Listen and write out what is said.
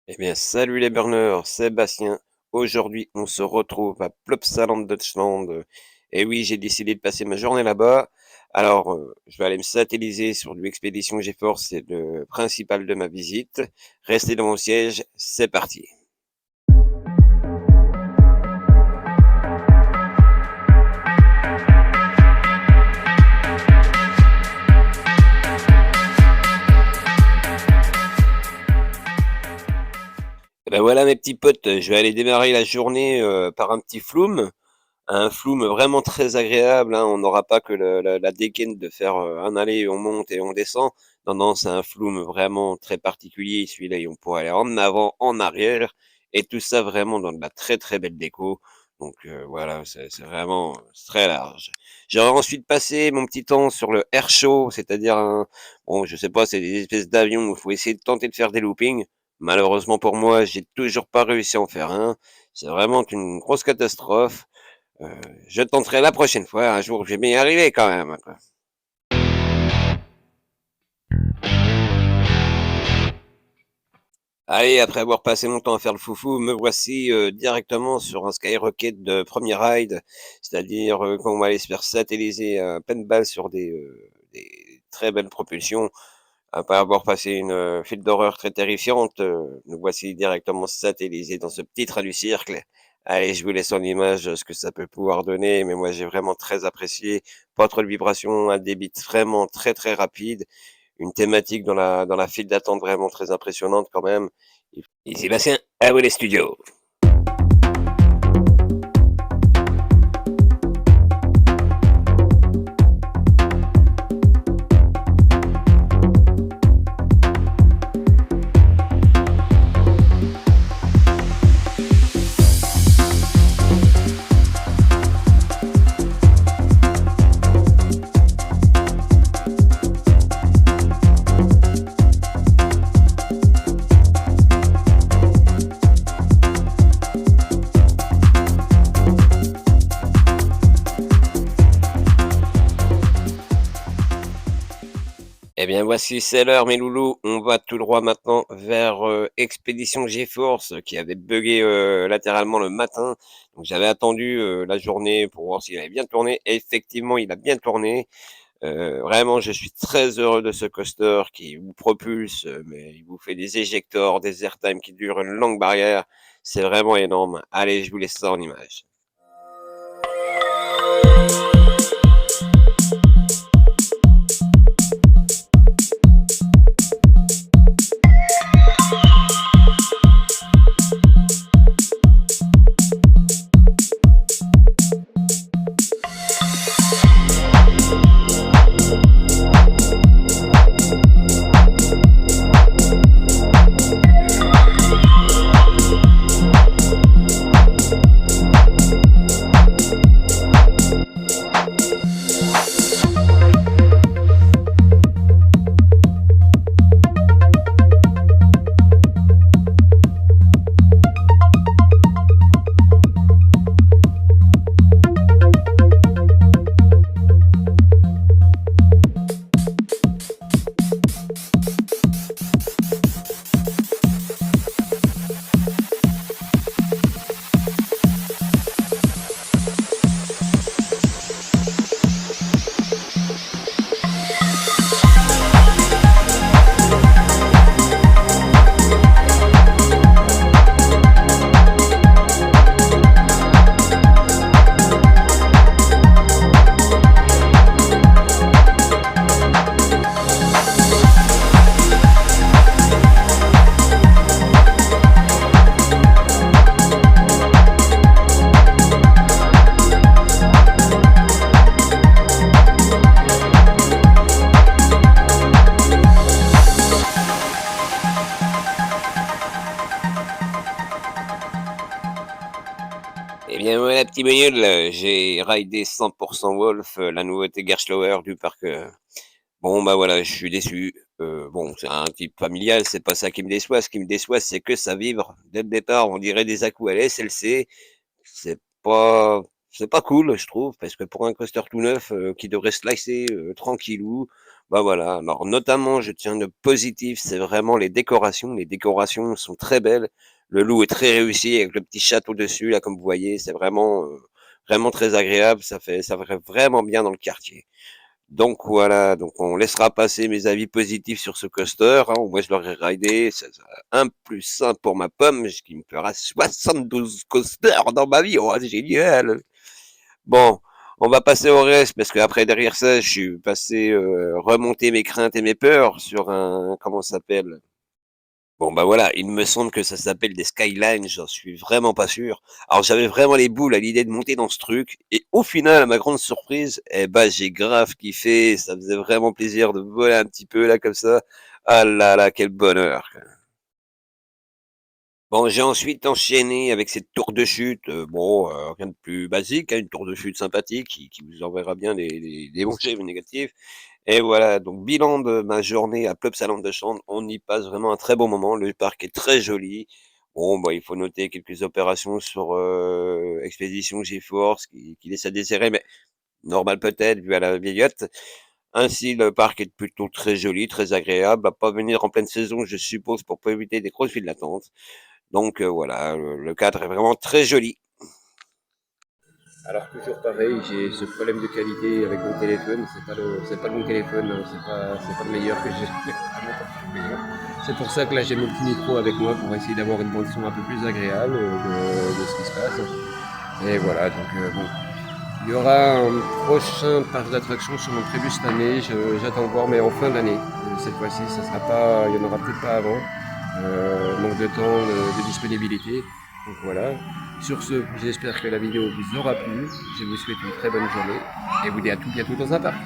Eh bien, salut les burners, Sébastien. Aujourd'hui, on se retrouve à Plopsaland Deutschland. Et oui, j'ai décidé de passer ma journée là-bas. Alors, je vais aller me satelliser sur du Expédition GeForce, c'est le principal de ma visite. Restez dans mon siège, c'est parti. Eh ben voilà mes petits potes, je vais aller démarrer la journée par un petit flume. Un flume vraiment très agréable, hein. On n'aura pas que la dégaine de faire un aller, on monte et on descend. Non, non, c'est un flume vraiment très particulier. Celui-là, et on pourra aller en avant, en arrière, et tout ça vraiment dans de la très très belle déco. Donc voilà, c'est vraiment très large. J'aurai ensuite passé mon petit temps sur le air show, c'est-à-dire bon, je sais pas, c'est des espèces d'avions où il faut essayer de tenter de faire des loopings. Malheureusement pour moi, j'ai toujours pas réussi à en faire un. C'est vraiment une grosse catastrophe. Heu, je tenterai la prochaine fois, un jour je vais y arriver quand même, quoi. Allez, après avoir passé mon temps à faire le foufou, me voici, directement sur un skyrocket de premier ride, c'est-à-dire, qu'on va aller se faire satelliser à pleine balle sur des très belles propulsions. Après avoir passé une, file d'horreur très terrifiante, nous voici directement satellisés dans ce petit train du cirque. Allez, je vous laisse en image, ce que ça peut pouvoir donner, mais moi j'ai vraiment très apprécié. Pas trop de vibrations, un débit vraiment très, très rapide, une thématique dans la file d'attente vraiment très impressionnante quand même. Et Sébastien, à vous les studios. Eh bien, voici, c'est l'heure, mes loulous. On va tout droit maintenant vers Expédition GeForce qui avait buggé latéralement le matin. Donc, j'avais attendu la journée pour voir s'il avait bien tourné. Et effectivement, il a bien tourné. Vraiment, je suis très heureux de ce coaster qui vous propulse, mais il vous fait des éjectors, des airtime qui durent une longue barrière. C'est vraiment énorme. Allez, je vous laisse ça en image. Eh bien, voilà, petit bénule, j'ai raidé 100% Wolf, la nouveauté Gerstlauer du parc. Bon, bah voilà, je suis déçu. Bon, c'est un type familial, c'est pas ça qui me déçoit. Ce qui me déçoit, c'est que ça vibre. Dès le départ, on dirait des à-coups à la SLC. C'est pas, c'est pas cool, je trouve, parce que pour un coaster tout neuf qui devrait slicer tranquillou, Bah, voilà, alors notamment, je tiens de positif, c'est vraiment les décorations. Les décorations sont très belles. Le loup est très réussi avec le petit château dessus, là, comme vous voyez, c'est vraiment, vraiment très agréable. Ça fait vraiment bien dans le quartier. Donc voilà, donc on laissera passer mes avis positifs sur ce coaster, hein. Moi, je l'aurais ridé, ça sera 1 plus 1 pour ma pomme, ce qui me fera 72 coasters dans ma vie. Oh, c'est génial! Bon, on va passer au reste parce qu'après derrière ça, je suis passé remonter mes craintes et mes peurs sur un comment ça s'appelle? Bon bah voilà, il me semble que ça s'appelle des Skylines, j'en suis vraiment pas sûr. Alors j'avais vraiment les boules à l'idée de monter dans ce truc et au final, à ma grande surprise, eh ben j'ai grave kiffé, ça faisait vraiment plaisir de voler un petit peu là comme ça. Ah là là, quel bonheur! Bon, j'ai ensuite enchaîné avec cette tour de chute, bon, rien de plus basique, hein, une tour de chute sympathique qui vous enverra bien les bons et les négatifs et voilà, donc bilan de ma journée à Plopsaland de Chandes, on y passe vraiment un très bon moment. Le parc est très joli. Bon, bah, il faut noter quelques opérations sur, Expédition GeForce qui laissent à désirer, mais normal peut-être vu à la vieillotte. Ainsi, le parc est plutôt très joli, très agréable, à pas venir en pleine saison, je suppose, pour pas éviter des grosses files d'attente. Donc voilà, le cadre est vraiment très joli. Alors toujours pareil, j'ai ce problème de qualité avec mon téléphone. C'est pas le bon téléphone, hein, c'est pas le meilleur que j'ai. C'est pour ça que là j'ai mon petit micro avec moi pour essayer d'avoir une bande son un peu plus agréable de ce qui se passe. Et voilà, donc bon, il y aura un prochain parc d'attractions sûrement prévu cette année. J'attends voir, mais en fin d'année. Cette fois-ci, ça sera pas, il y en aura peut-être pas avant. Manque de temps, de disponibilité. Donc voilà. Sur ce, j'espère que la vidéo vous aura plu. Je vous souhaite une très bonne journée et vous dis à tout bientôt dans un parc.